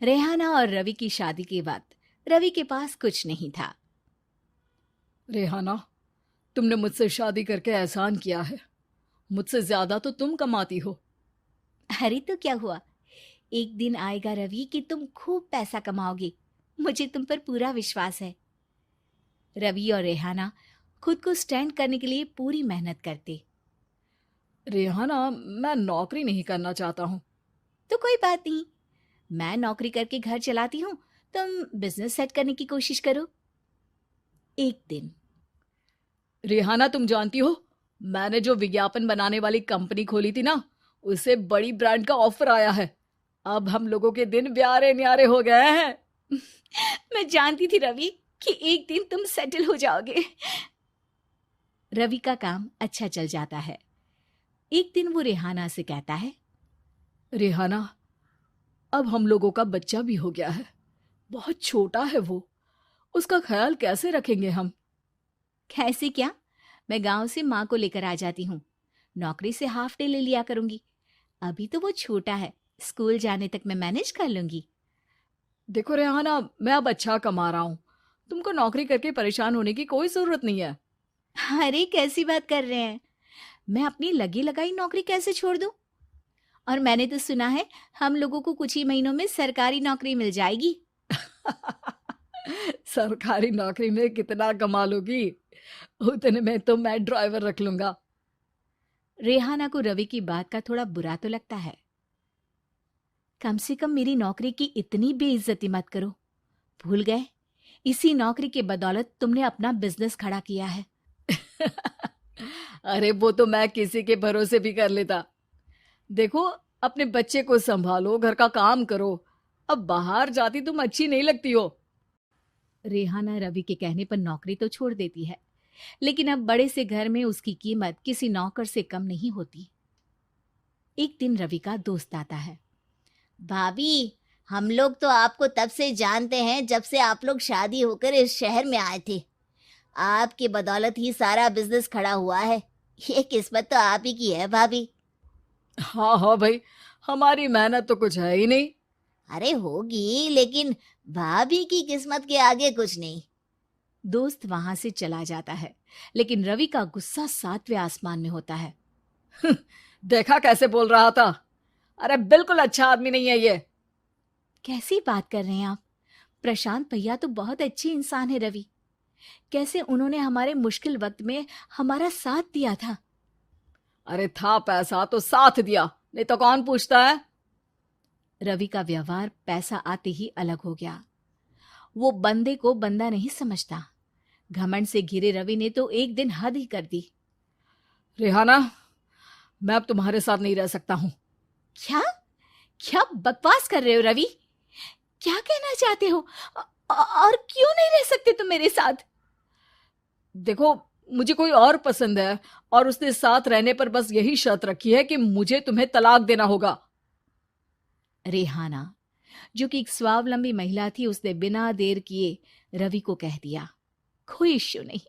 रेहाना और रवि की शादी के वक्त रवि के पास कुछ नहीं था। रेहाना, तुमने मुझसे शादी करके एहसान किया है। मुझसे ज्यादा तो तुम कमाती हो। अरे तो क्या हुआ, एक दिन आएगा रवि कि तुम खूब पैसा कमाओगे। मुझे तुम पर पूरा विश्वास है। रवि और रेहाना खुद को स्टैंड करने के लिए पूरी मेहनत करते। रेहाना, मैं नौकरी नहीं करना चाहता हूँ। तो कोई बात नहीं, मैं नौकरी करके घर चलाती हूँ, तुम बिजनेस सेट करने की कोशिश करो। एक दिन रेहाना, तुम जानती हो, मैंने जो विज्ञापन बनाने वाली कंपनी खोली थी ना, उसे बड़ी ब्रांड का ऑफर आया है। अब हम लोगों के दिन ब्यारे न्यारे हो गए हैं। मैं जानती थी रवि कि एक दिन तुम सेटल हो जाओगे। रवि का काम अच्छा चल जाता है। एक दिन वो रेहाना से कहता है, रेहाना, अब हम लोगों का बच्चा भी हो गया है। बहुत छोटा है वो। उसका ख्याल कैसे रखेंगे हम? कैसे क्या, मैं गांव से माँ को लेकर आ जाती हूँ। नौकरी से हाफ डे ले लिया करूंगी। अभी तो वो छोटा है, स्कूल जाने तक मैं मैनेज कर लूंगी। देखो रेहाना, मैं अब अच्छा कमा रहा हूँ। तुमको नौकरी करके परेशान होने की कोई जरूरत नहीं है। अरे कैसी बात कर रहे हैं, मैं अपनी लगी लगाई नौकरी कैसे छोड़ दूं? और मैंने तो सुना है हम लोगों को कुछ ही महीनों में सरकारी नौकरी मिल जाएगी। सरकारी नौकरी में कितना कमा लोगी? उतने में तो मैं ड्राइवर रख लूंगा। रेहाना को रवि की बात का थोड़ा बुरा तो लगता है। कम से कम मेरी नौकरी की इतनी बेइज्जती मत करो। भूल गए, इसी नौकरी के बदौलत तुमने अपना बिजनेस खड़ा किया है। अरे वो तो मैं किसी के भरोसे भी कर लेता। देखो, अपने बच्चे को संभालो, घर का काम करो। अब बाहर जाती तुम अच्छी नहीं लगती हो। रेहाना रवि के कहने पर नौकरी तो छोड़ देती है, लेकिन अब बड़े से घर में उसकी कीमत किसी नौकर से कम नहीं होती। एक दिन रवि का दोस्त आता है। भाभी, हम लोग तो आपको तब से जानते हैं जब से आप लोग शादी होकर इस शहर में आए थे। आपकी बदौलत ही सारा बिजनेस खड़ा हुआ है। ये किस्मत तो आप ही की है भाभी। हाँ हाँ भाई, हमारी मेहनत तो कुछ है ही नहीं। अरे होगी, लेकिन भाभी की किस्मत के आगे कुछ नहीं। दोस्त वहां से चला जाता है, लेकिन रवि का गुस्सा सातवें आसमान में होता है। देखा कैसे बोल रहा था? अरे बिल्कुल अच्छा आदमी नहीं है ये। कैसी बात कर रहे हैं आप? प्रशांत भैया तो बहुत अच्छे इंसान है रवि। कैसे उन्होंने हमारे मुश्किल वक्त में हमारा साथ दिया था। अरे था पैसा तो साथ दिया, नहीं तो कौन पूछता है? रवि का व्यवहार पैसा आते ही अलग हो गया। वो बंदे को बंदा नहीं समझता। घमंड से घिरे रवि ने तो एक दिन हद ही कर दी। रेहाना, मैं अब तुम्हारे साथ नहीं रह सकता हूँ। क्या क्या बकवास कर रहे हो रवि? क्या कहना चाहते हो? और क्यों नहीं रह सकते तुम मेरे साथ? देखो, मुझे कोई और पसंद है, और उसने साथ रहने पर बस यही शर्त रखी है कि मुझे तुम्हें तलाक देना होगा। रेहाना, जो कि एक स्वावलंबी महिला थी, उसने बिना देर किए रवि को कह दिया, कोई इश्यू नहीं,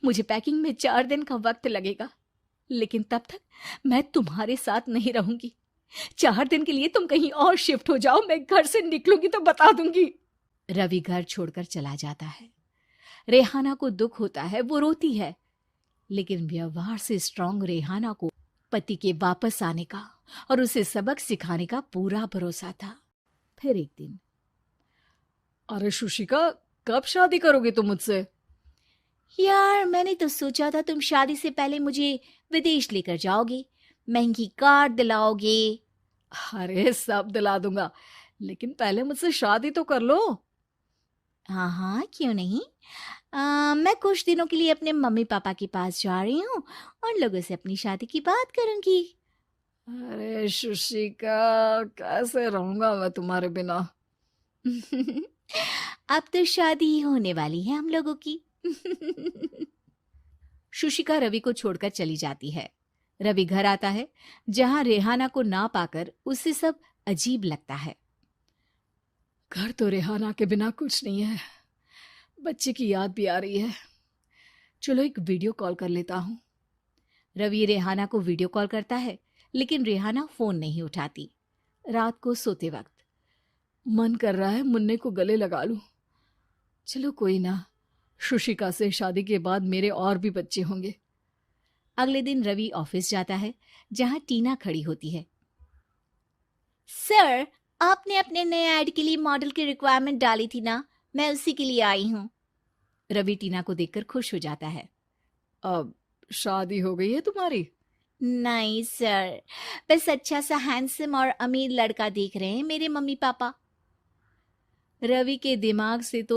मुझे पैकिंग में 4 दिन का वक्त लगेगा, लेकिन तब तक मैं तुम्हारे साथ नहीं रहूंगी। 4 दिन के लिए तुम कहीं और शिफ्ट हो जाओ, मैं घर से निकलूंगी तो बता दूंगी। रवि घर छोड़कर चला जाता है। रेहाना को दुख होता है, वो रोती है, लेकिन व्यवहार से स्ट्रांग रेहाना को पति के वापस आने का और उसे सबक सिखाने का पूरा भरोसा था। फिर एक दिन, अरे शुशिका, कब शादी करोगे तुम मुझसे? यार मैंने तो सोचा था तुम शादी से पहले मुझे विदेश लेकर जाओगे, महंगी कार दिलाओगे। अरे सब दिला दूंगा, लेकिन पहले मुझसे शादी तो कर लो। हाँ हाँ, क्यों नहीं। मैं कुछ दिनों के लिए अपने मम्मी पापा के पास जा रही हूँ और लोगों से अपनी शादी की बात करूंगी। अरे शुशिका, कैसे रहूंगा मैं तुम्हारे बिना? अब तो शादी ही होने वाली है हम लोगों की। शुशिका रवि को छोड़कर चली जाती है। रवि घर आता है, जहां रेहाना को ना पाकर उसे सब अजीब लगता है। घर तो रेहाना के बिना कुछ नहीं है। बच्चे की याद भी आ रही है। चलो एक वीडियो कॉल कर लेता हूँ। रवि रेहाना को वीडियो कॉल करता है, लेकिन रेहाना फोन नहीं उठाती। रात को सोते वक्त मन कर रहा है मुन्ने को गले लगा लूं। चलो कोई ना, शुशिका से शादी के बाद मेरे और भी बच्चे होंगे। अगले दिन रवि ऑफिस जाता है, जहां टीना खड़ी होती है। सर, आपने अपने नए ऐड के लिए मॉडल की रिक्वायरमेंट डाली थी ना, मैं उसी के लिए आई हूँ। रवि टीना को देखकर खुश हो जाता है। अब शादी हो गई है तुम्हारी? नहीं सर, बस अच्छा सा हैंडसम और अमीर लड़का देख रहे हैं मेरे मम्मी पापा। रवि के दिमाग से तो